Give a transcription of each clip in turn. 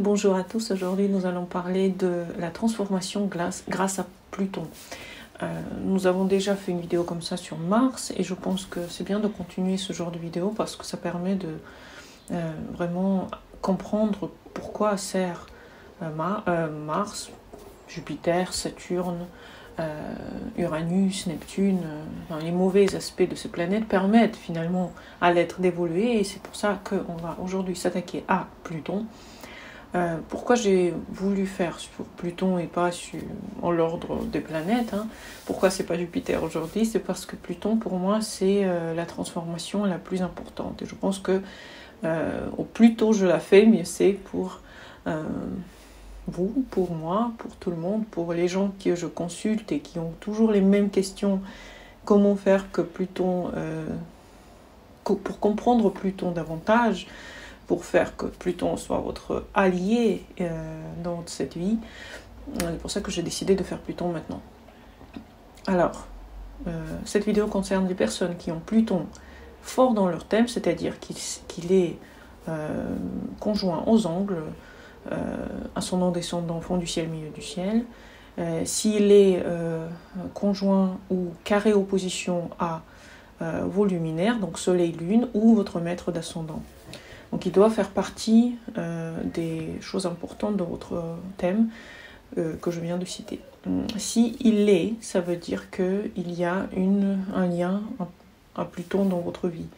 Bonjour à tous, aujourd'hui nous allons parler de la transformation grâce à Pluton. Nous avons déjà fait une vidéo comme ça sur Mars et je pense que c'est bien de continuer ce genre de vidéo parce que ça permet de vraiment comprendre pourquoi sert Mars, Jupiter, Saturne, Uranus, Neptune, les mauvais aspects de ces planètes permettent finalement à l'être d'évoluer et c'est pour ça qu'on va aujourd'hui s'attaquer à Pluton. Pourquoi j'ai voulu faire sur Pluton et pas en l'ordre des planètes, Pourquoi c'est pas Jupiter aujourd'hui? C'est parce que Pluton pour moi c'est la transformation la plus importante et je pense que au plus tôt je la fais, mieux c'est pour vous, pour moi, pour tout le monde, pour les gens que je consulte et qui ont toujours les mêmes questions. Comment faire que Pluton, pour comprendre Pluton davantage, pour faire que Pluton soit votre allié dans cette vie. C'est pour ça que j'ai décidé de faire Pluton maintenant. Alors, cette vidéo concerne les personnes qui ont Pluton fort dans leur thème, c'est-à-dire qu'il est conjoint aux angles, ascendant, descendant, fond du ciel, milieu du ciel. S'il est conjoint ou carré opposition à vos luminaires, donc soleil, lune, ou votre maître d'ascendant. Donc il doit faire partie des choses importantes de votre thème que je viens de citer. Si il l'est, ça veut dire qu'il y a un lien à Pluton dans votre vie.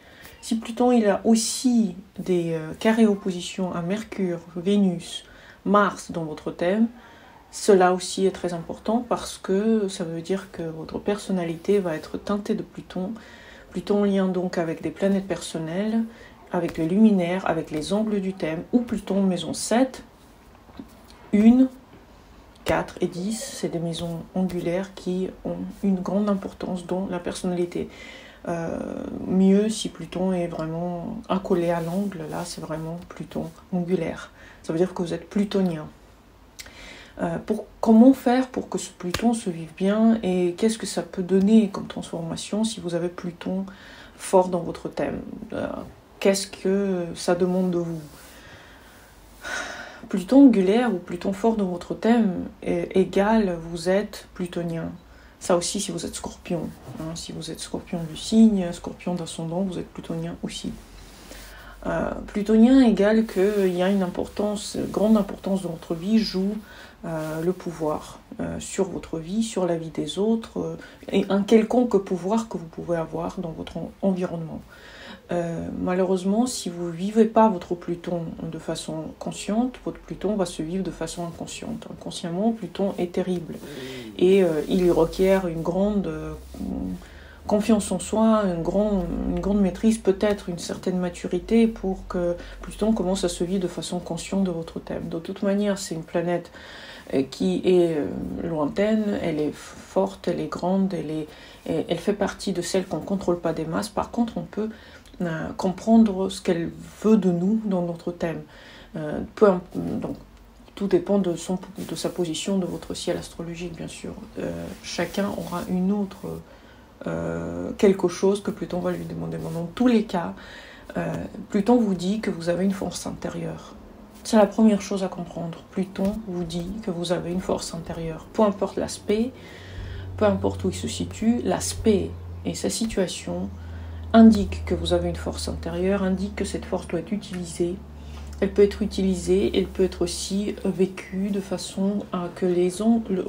Si Pluton il a aussi des carrés oppositions à Mercure, Vénus, Mars dans votre thème, cela aussi est très important parce que ça veut dire que votre personnalité va être teintée de Pluton. Pluton en lien donc avec des planètes personnelles, avec les luminaires, avec les angles du thème, ou Pluton maison 7, 1, 4 et 10, c'est des maisons angulaires qui ont une grande importance dans la personnalité. Mieux si Pluton est vraiment accolé à l'angle, là c'est vraiment Pluton angulaire. Ça veut dire que vous êtes plutonien. Comment faire pour que ce Pluton se vive bien et qu'est-ce que ça peut donner comme transformation si vous avez Pluton fort dans votre thème? Qu'est-ce que ça demande de vous? Pluton angulaire ou Pluton fort dans votre thème égale vous êtes plutonien. Ça aussi si vous êtes scorpion. Si vous êtes scorpion du signe, scorpion d'ascendant, vous êtes plutonien aussi. Plutonien égale qu'il y a une grande importance dans votre vie, joue le pouvoir sur votre vie, sur la vie des autres, et un quelconque pouvoir que vous pouvez avoir dans votre environnement. Malheureusement, si vous ne vivez pas votre Pluton de façon consciente, votre Pluton va se vivre de façon inconsciente. Inconsciemment, Pluton est terrible et il requiert une grande confiance en soi, une grande maîtrise, peut-être une certaine maturité pour que Pluton commence à se vivre de façon consciente de votre thème. De toute manière, c'est une planète qui est lointaine, elle est forte, elle est grande, elle fait partie de celles qu'on ne contrôle pas des masses. Par contre, on peut comprendre ce qu'elle veut de nous dans notre thème. Donc, tout dépend de sa position, de votre ciel astrologique, bien sûr. Chacun aura une autre quelque chose que Pluton va lui demander. Dans tous les cas, Pluton vous dit que vous avez une force intérieure. C'est la première chose à comprendre. Pluton vous dit que vous avez une force intérieure. Peu importe l'aspect, peu importe où il se situe, l'aspect et sa situation indique que vous avez une force intérieure, indique que cette force doit être utilisée. Elle peut être utilisée, elle peut être aussi vécue de façon à que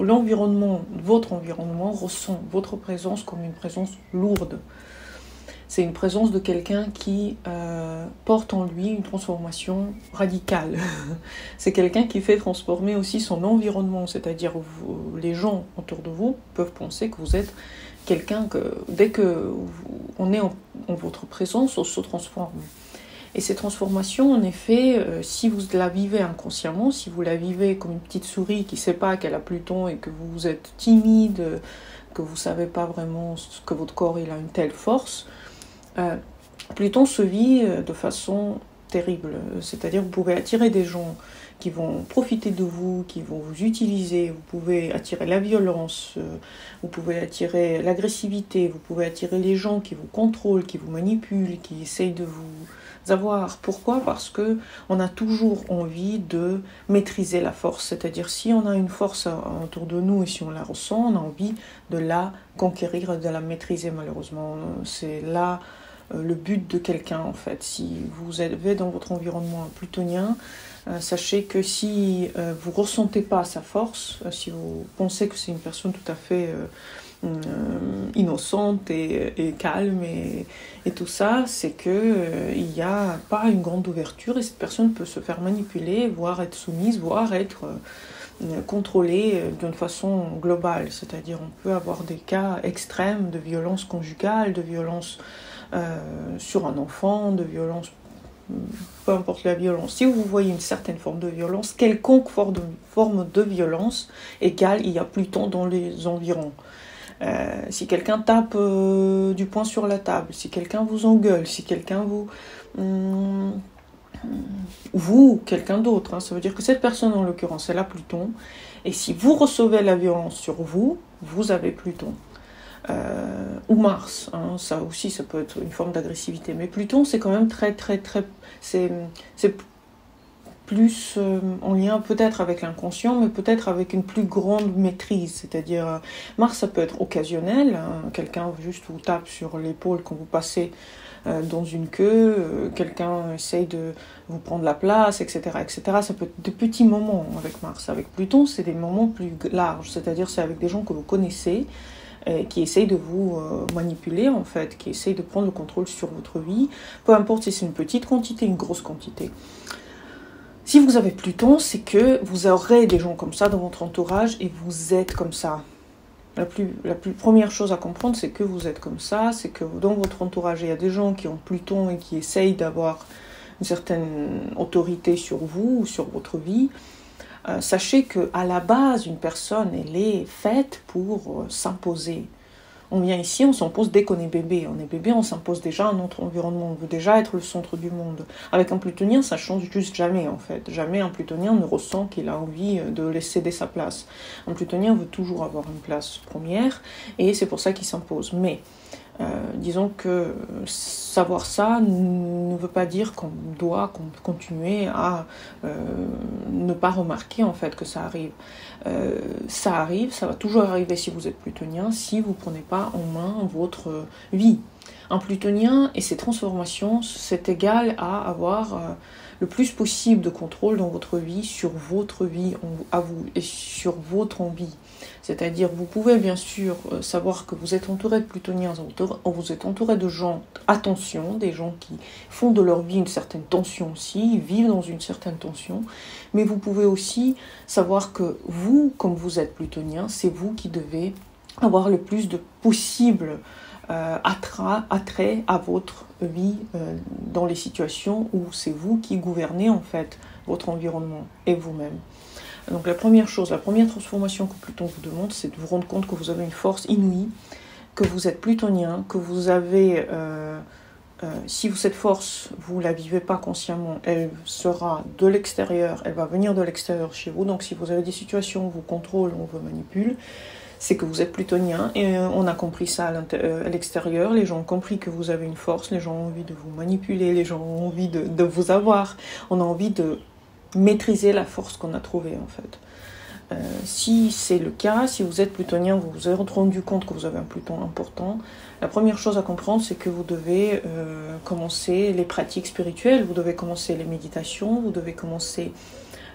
l'environnement, votre environnement ressent votre présence comme une présence lourde. C'est une présence de quelqu'un qui porte en lui une transformation radicale. C'est quelqu'un qui fait transformer aussi son environnement, c'est-à-dire les gens autour de vous peuvent penser que vous êtes quelqu'un que, dès qu'on est en votre présence, on se transforme. Et ces transformations, en effet, si vous la vivez inconsciemment, si vous la vivez comme une petite souris qui ne sait pas qu'elle a Pluton et que vous êtes timide, que vous ne savez pas vraiment que votre corps il a une telle force, Pluton se vit de façon terrible. C'est-à-dire vous pouvez attirer des gens qui vont profiter de vous, qui vont vous utiliser. Vous pouvez attirer la violence, vous pouvez attirer l'agressivité, vous pouvez attirer les gens qui vous contrôlent, qui vous manipulent, qui essayent de vous avoir. Pourquoi? Parce que on a toujours envie de maîtriser la force. C'est-à-dire si on a une force autour de nous et si on la ressent, on a envie de la conquérir, de la maîtriser malheureusement. C'est là le but de quelqu'un en fait. Si vous êtes dans votre environnement plutonien, sachez que si vous ne ressentez pas sa force, si vous pensez que c'est une personne tout à fait innocente et calme et tout ça, c'est qu'il n'y a pas une grande ouverture et cette personne peut se faire manipuler, voire être soumise, voire être contrôlée d'une façon globale. C'est-à-dire on peut avoir des cas extrêmes de violence conjugale, de violence sur un enfant, de violence, peu importe la violence. Si vous voyez une certaine forme de violence, quelconque forme de violence égale, il y a Pluton dans les environs. Si quelqu'un tape du poing sur la table, si quelqu'un vous engueule, si quelqu'un vous ou quelqu'un d'autre, hein, ça veut dire que cette personne en l'occurrence, elle a Pluton, et si vous recevez la violence sur vous, vous avez Pluton. Ou Mars, hein, ça aussi ça peut être une forme d'agressivité, mais Pluton c'est quand même très c'est plus en lien peut-être avec l'inconscient, mais peut-être avec une plus grande maîtrise, c'est-à-dire Mars ça peut être occasionnel, hein, quelqu'un juste vous tape sur l'épaule quand vous passez dans une queue, quelqu'un essaye de vous prendre la place, etc., etc. Ça peut être de petits moments avec Mars. Avec Pluton c'est des moments plus larges, c'est-à-dire c'est avec des gens que vous connaissez, qui essayent de vous manipuler en fait, qui essayent de prendre le contrôle sur votre vie, peu importe si c'est une petite quantité, une grosse quantité. Si vous avez Pluton, c'est que vous aurez des gens comme ça dans votre entourage et vous êtes comme ça. La première chose à comprendre, c'est que vous êtes comme ça, c'est que dans votre entourage, il y a des gens qui ont Pluton et qui essayent d'avoir une certaine autorité sur vous ou sur votre vie. Sachez qu'à la base, une personne, elle est faite pour s'imposer. On vient ici, on s'impose dès qu'on est bébé. On est bébé, on s'impose déjà à notre environnement. On veut déjà être le centre du monde. Avec un plutonien, ça change juste jamais, en fait. Jamais un plutonien ne ressent qu'il a envie de laisser céder sa place. Un plutonien veut toujours avoir une place première, et c'est pour ça qu'il s'impose. Mais disons que savoir ça ne veut pas dire qu'on doit continuer à ne pas remarquer en fait que ça arrive. Ça arrive, ça va toujours arriver si vous êtes plutonien, si vous ne prenez pas en main votre vie. Un plutonien et ses transformations, c'est égal à avoir le plus possible de contrôle dans votre vie, sur votre vie à vous et sur votre envie. C'est-à-dire, vous pouvez bien sûr savoir que vous êtes entouré de plutoniens, vous êtes entouré de gens, attention, des gens qui font de leur vie une certaine tension aussi, ils vivent dans une certaine tension, mais vous pouvez aussi savoir que vous, comme vous êtes plutonien, c'est vous qui devez avoir le plus de possible attrait à votre vie dans les situations où c'est vous qui gouvernez en fait votre environnement et vous-même. Donc la première chose, la première transformation que Pluton vous demande, c'est de vous rendre compte que vous avez une force inouïe, que vous êtes plutonien, que vous avez, si cette force, vous ne la vivez pas consciemment, elle sera de l'extérieur, elle va venir de l'extérieur chez vous. Donc si vous avez des situations où vous contrôle, on vous manipule, c'est que vous êtes plutonien et on a compris ça à l'extérieur. Les gens ont compris que vous avez une force, les gens ont envie de vous manipuler, les gens ont envie de vous avoir, on a envie de maîtriser la force qu'on a trouvée en fait. Si c'est le cas, si vous êtes plutonien, vous vous êtes rendu compte que vous avez un Pluton important, la première chose à comprendre, c'est que vous devez commencer les pratiques spirituelles, vous devez commencer les méditations, vous devez commencer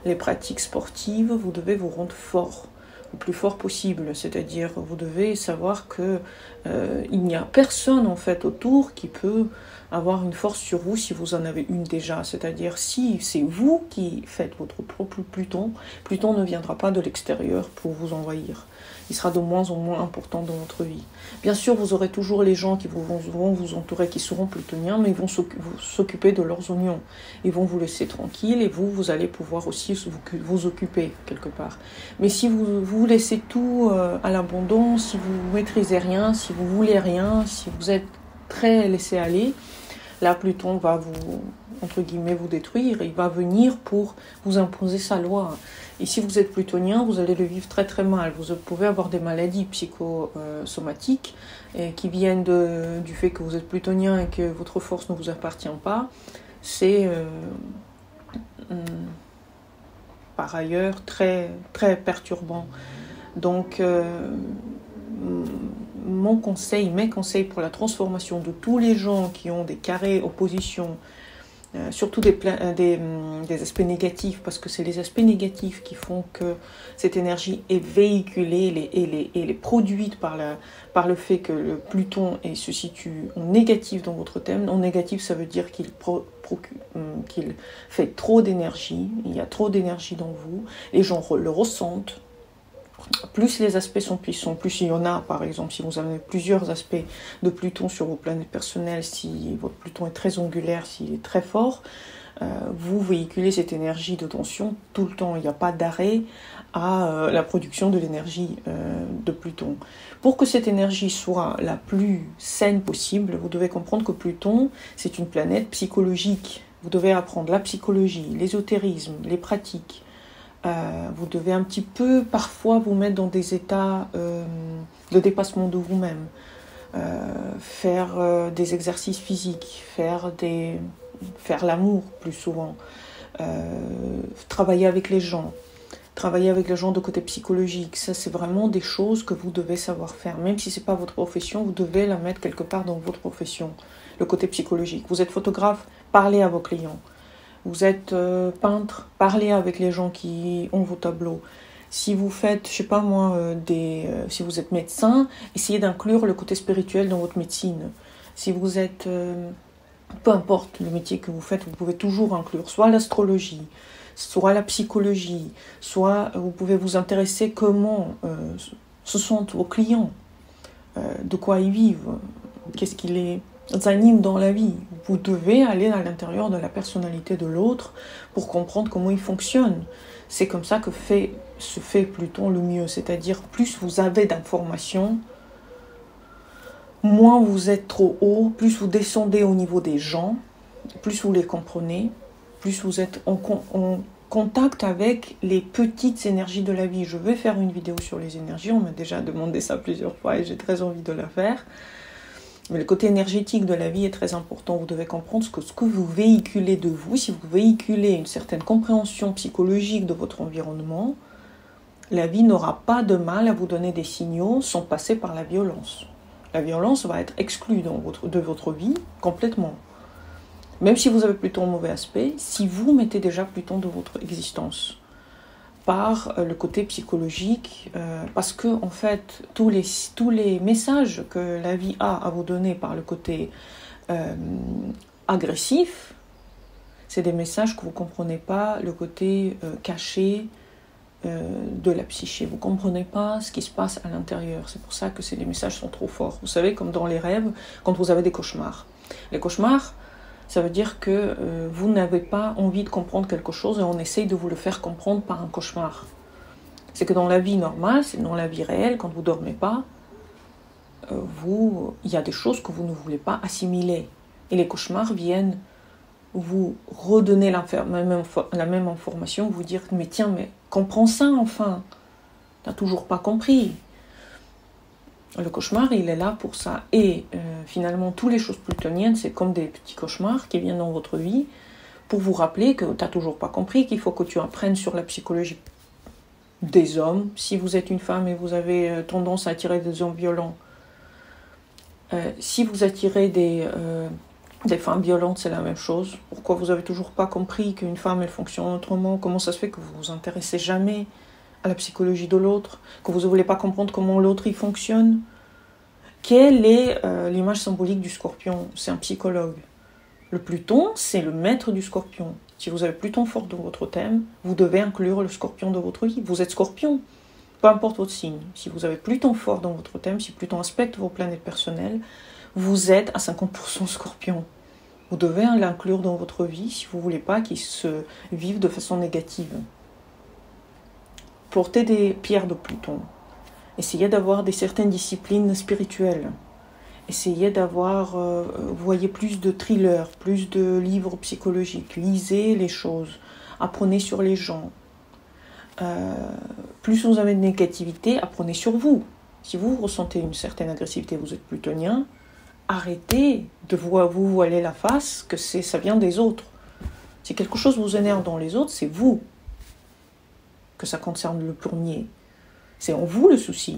les pratiques sportives, vous devez vous rendre fort, le plus fort possible, c'est-à-dire vous devez savoir que il n'y a personne en fait autour qui peut avoir une force sur vous si vous en avez une déjà, c'est-à-dire si c'est vous qui faites votre propre Pluton, Pluton ne viendra pas de l'extérieur pour vous envahir, il sera de moins en moins important dans votre vie. Bien sûr, vous aurez toujours les gens qui vont vous entourer, qui seront plutoniens, mais ils vont s'occuper de leurs oignons, ils vont vous laisser tranquille et vous allez pouvoir aussi vous occuper quelque part. Mais si vous laissez tout à l'abandon, si vous maîtrisez rien, si vous voulez rien, si vous êtes très laissé aller, là Pluton va entre guillemets, vous détruire. Il va venir pour vous imposer sa loi. Et si vous êtes plutonien, vous allez le vivre très très mal. Vous pouvez avoir des maladies psychosomatiques qui viennent du fait que vous êtes plutonien et que votre force ne vous appartient pas. C'est par ailleurs très, très perturbant. Donc, mes conseils pour la transformation de tous les gens qui ont des carrés oppositions, surtout des aspects négatifs, parce que c'est les aspects négatifs qui font que cette énergie est véhiculée et elle est produite par le fait que le Pluton se situe en négatif dans votre thème. En négatif, ça veut dire qu'il fait trop d'énergie, il y a trop d'énergie dans vous, les gens le ressentent. Plus les aspects sont puissants, plus il y en a, par exemple, si vous avez plusieurs aspects de Pluton sur vos planètes personnelles, si votre Pluton est très angulaire, s'il est très fort, vous véhiculez cette énergie de tension tout le temps. Il n'y a pas d'arrêt à la production de l'énergie de Pluton. Pour que cette énergie soit la plus saine possible, vous devez comprendre que Pluton, c'est une planète psychologique. Vous devez apprendre la psychologie, l'ésotérisme, les pratiques. Vous devez un petit peu parfois vous mettre dans des états de dépassement de vous-même, faire des exercices physiques, faire l'amour plus souvent, travailler avec les gens de côté psychologique. Ça, c'est vraiment des choses que vous devez savoir faire. Même si ce n'est pas votre profession, vous devez la mettre quelque part dans votre profession, le côté psychologique. Vous êtes photographe, parlez à vos clients. Vous êtes peintre, parlez avec les gens qui ont vos tableaux. Si vous faites, je sais pas moi, si vous êtes médecin, essayez d'inclure le côté spirituel dans votre médecine. Si vous êtes, peu importe le métier que vous faites, vous pouvez toujours inclure soit l'astrologie, soit la psychologie, soit vous pouvez vous intéresser comment se sentent vos clients, de quoi ils vivent, qu'est-ce qui les anime dans la vie. Vous devez aller à l'intérieur de la personnalité de l'autre pour comprendre comment il fonctionne. C'est comme ça que se fait Pluton le mieux. C'est-à-dire, plus vous avez d'informations, moins vous êtes trop haut, plus vous descendez au niveau des gens, plus vous les comprenez, plus vous êtes en contact avec les petites énergies de la vie. Je vais faire une vidéo sur les énergies, on m'a déjà demandé ça plusieurs fois et j'ai très envie de la faire. Mais le côté énergétique de la vie est très important. Vous devez comprendre ce que vous véhiculez de vous. Si vous véhiculez une certaine compréhension psychologique de votre environnement, la vie n'aura pas de mal à vous donner des signaux sans passer par la violence. La violence va être exclue de votre vie complètement. Même si vous avez Pluton en mauvais aspect, si vous mettez déjà Pluton dans votre existence, par le côté psychologique, parce que en fait tous les messages que la vie a à vous donner par le côté agressif, c'est des messages que vous ne comprenez pas, le côté caché de la psyché. Vous ne comprenez pas ce qui se passe à l'intérieur. C'est pour ça que les messages sont trop forts. Vous savez, comme dans les rêves, quand vous avez des cauchemars. Les cauchemars, ça veut dire que vous n'avez pas envie de comprendre quelque chose et on essaye de vous le faire comprendre par un cauchemar. C'est que dans la vie normale, c'est dans la vie réelle, quand vous ne dormez pas, il y a des choses que vous ne voulez pas assimiler. Et les cauchemars viennent vous redonner la même information, vous dire « mais tiens, mais comprends ça enfin, tu n'as toujours pas compris ». Le cauchemar, il est là pour ça. Et finalement, toutes les choses plutoniennes, c'est comme des petits cauchemars qui viennent dans votre vie pour vous rappeler que tu n'as toujours pas compris, qu'il faut que tu apprennes sur la psychologie des hommes. Si vous êtes une femme et vous avez tendance à attirer des hommes violents, si vous attirez des femmes violentes, c'est la même chose. Pourquoi vous n'avez toujours pas compris qu'une femme, elle fonctionne autrement? Comment ça se fait que vous ne vous intéressez jamais à la psychologie de l'autre, que vous ne voulez pas comprendre comment l'autre il fonctionne? Quelle est l'image symbolique du scorpion? C'est un psychologue. Le Pluton, c'est le maître du scorpion. Si vous avez Pluton fort dans votre thème, vous devez inclure le scorpion dans votre vie. Vous êtes scorpion, peu importe votre signe. Si vous avez Pluton fort dans votre thème, si Pluton aspecte vos planètes personnelles, vous êtes à 50% scorpion. Vous devez l'inclure dans votre vie si vous ne voulez pas qu'il se vive de façon négative. Portez des pierres de Pluton. Essayez d'avoir certaines disciplines spirituelles. Essayez d'avoir, vous voyez, plus de thrillers, plus de livres psychologiques. Lisez les choses, apprenez sur les gens. Plus vous avez de négativité, apprenez sur vous. Si vous ressentez une certaine agressivité, vous êtes plutonien, arrêtez de vous voiler la face que ça vient des autres. Si quelque chose vous énerve dans les autres, c'est vous que ça concerne le premier. C'est en vous le souci.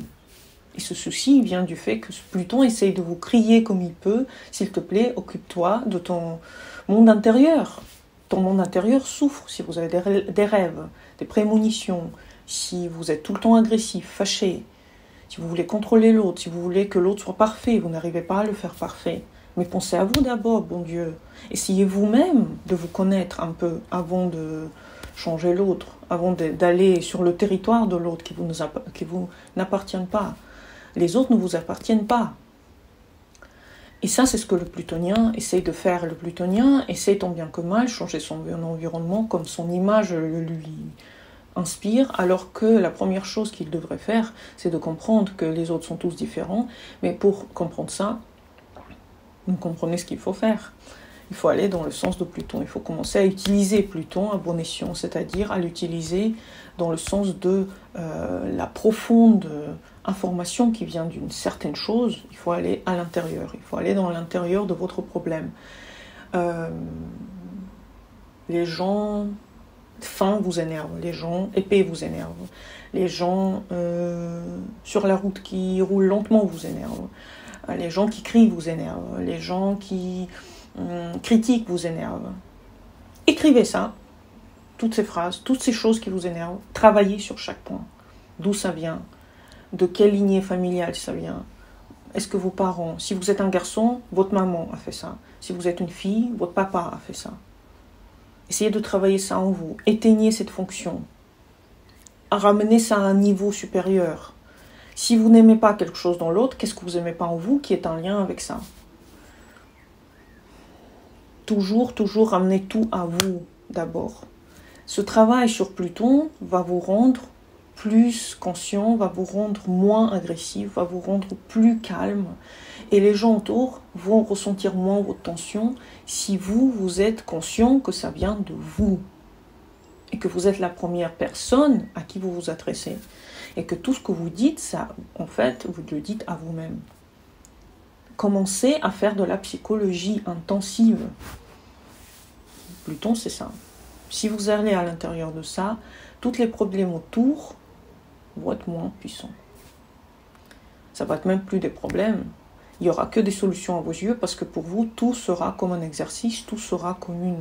Et ce souci vient du fait que Pluton essaye de vous crier comme il peut, s'il te plaît, occupe-toi de ton monde intérieur. Ton monde intérieur souffre si vous avez des rêves, des prémonitions, si vous êtes tout le temps agressif, fâché, si vous voulez contrôler l'autre, si vous voulez que l'autre soit parfait, vous n'arrivez pas à le faire parfait. Mais pensez à vous d'abord, bon Dieu. Essayez vous-même de vous connaître un peu avant de changer l'autre, avant d'aller sur le territoire de l'autre qui vous n'appartient pas. Les autres ne vous appartiennent pas. Et ça, c'est ce que le plutonien essaye de faire. Le plutonien essaye tant bien que mal changer son environnement comme son image lui inspire, alors que la première chose qu'il devrait faire, c'est de comprendre que les autres sont tous différents. Mais pour comprendre ça, vous comprenez ce qu'il faut faire. Il faut aller dans le sens de Pluton. Il faut commencer à utiliser Pluton à bon escient, c'est-à-dire à l'utiliser dans le sens de la profonde information qui vient d'une certaine chose. Il faut aller à l'intérieur. Il faut aller dans l'intérieur de votre problème. Les gens fins vous énervent. Les gens épais vous énervent. Les gens sur la route qui roulent lentement vous énervent. Les gens qui crient vous énervent. Les gens qui critiquent vous énervent. Écrivez ça, toutes ces phrases, toutes ces choses qui vous énervent. Travaillez sur chaque point. D'où ça vient? De quelle lignée familiale ça vient? Est-ce que vos parents, si vous êtes un garçon, votre maman a fait ça. Si vous êtes une fille, votre papa a fait ça. Essayez de travailler ça en vous. Éteignez cette fonction. Ramenez ça à un niveau supérieur. Si vous n'aimez pas quelque chose dans l'autre, qu'est-ce que vous n'aimez pas en vous qui est en lien avec ça? Toujours ramener tout à vous d'abord. Ce travail sur Pluton va vous rendre plus conscient, va vous rendre moins agressif, va vous rendre plus calme. Et les gens autour vont ressentir moins votre tension si vous êtes conscient que ça vient de vous. Et que vous êtes la première personne à qui vous vous adressez. Et que tout ce que vous dites, ça, en fait, vous le dites à vous-même. Commencez à faire de la psychologie intensive. Pluton, c'est ça. Si vous allez à l'intérieur de ça, tous les problèmes autour vont être moins puissants. Ça va être même plus des problèmes. Il n'y aura que des solutions à vos yeux parce que pour vous, tout sera comme un exercice, tout sera comme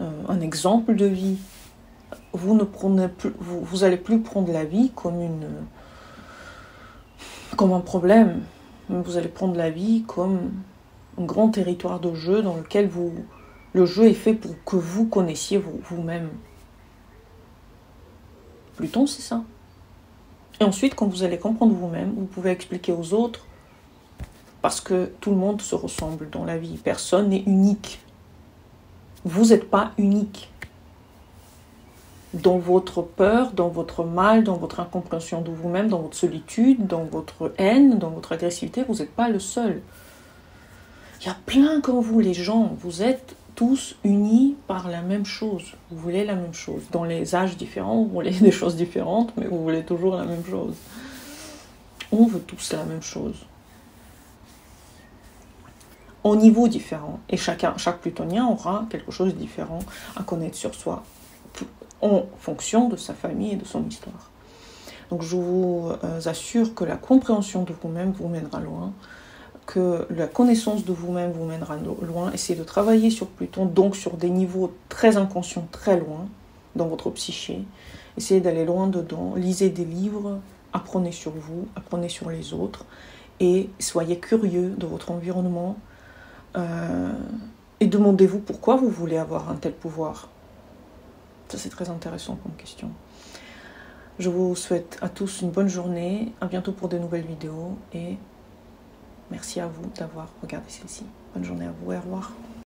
un exemple de vie. Vous n'allez plus prendre la vie comme un problème. Vous allez prendre la vie comme un grand territoire de jeu dans lequel le jeu est fait pour que vous connaissiez vous-même. Pluton, c'est ça. Et ensuite, quand vous allez comprendre vous-même, vous pouvez expliquer aux autres, parce que tout le monde se ressemble dans la vie. Personne n'est unique. Vous n'êtes pas unique. Dans votre peur, dans votre mal, dans votre incompréhension de vous-même, dans votre solitude, dans votre haine, dans votre agressivité, vous n'êtes pas le seul. Il y a plein comme vous, les gens. Vous êtes tous unis par la même chose. Vous voulez la même chose. Dans les âges différents, vous voulez des choses différentes, mais vous voulez toujours la même chose. On veut tous la même chose. Au niveau différent. Et chaque plutonien aura quelque chose de différent à connaître sur soi, en fonction de sa famille et de son histoire. Donc je vous assure que la compréhension de vous-même vous mènera loin, que la connaissance de vous-même vous mènera loin. Essayez de travailler sur Pluton, donc sur des niveaux très inconscients, très loin, dans votre psyché. Essayez d'aller loin dedans, lisez des livres, apprenez sur vous, apprenez sur les autres, et soyez curieux de votre environnement, et demandez-vous pourquoi vous voulez avoir un tel pouvoir. Ça, c'est très intéressant comme question. Je vous souhaite à tous une bonne journée. À bientôt pour de nouvelles vidéos. Et merci à vous d'avoir regardé celle-ci. Bonne journée à vous et au revoir.